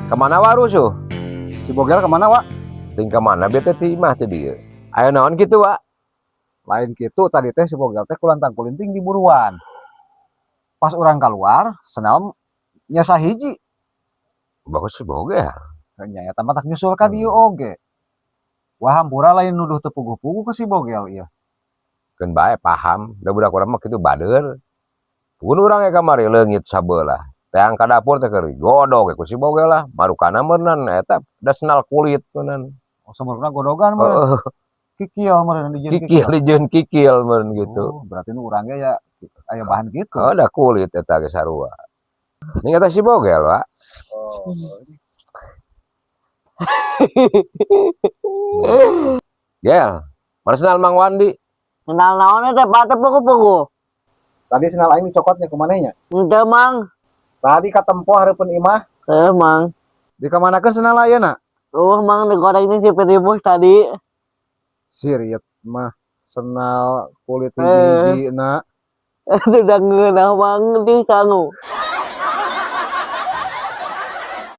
Kemana warusuh? Si Bogel kemana, Wak? Ting kemana bete timah tadi? Ayo naon gitu, Wak? Lain gitu tadi teh si Bogel teh kulantang kulinting di buruan. Pas orang keluar, senam nyasa hiji. Bagus sih Bogel. Nya eta mah tak nyusul ka dieu oge. Wah hampura lain nuduh teu puguh-puguh ke si Bogel ieu. Kan bae paham, da budak urang mah kitu bader. Pun urang ya kamari leungit sabelah. Teang ka dapur teh keur godog ku si Bogel lah, marukana meureun eta da senal kulit meureun. Oh, sameurna godogan meureun. Heeh, Kikil meureun dijieun kikil dijieun kikil meureun gitu. Oh, berarti nu urang ge ya aya bahan gitu. Oh, da kulit eta ge sarua. Ini kata si Bogel, Pak. Oh. Gel, mana senal Mang Wandi? Kenal naon teh Pak teh pugu-pugu. Tadi senal aing dicokotnya kumaneh nya? Henteu Mang. Tadi katempo hareupeun imah. Mang. Di kamanakeun senal ayeuna? Mang digoreng ini si Primus tadi. Siriet mah senal kulit hiji-hijina. Tidak ngeunah Mang di sangu.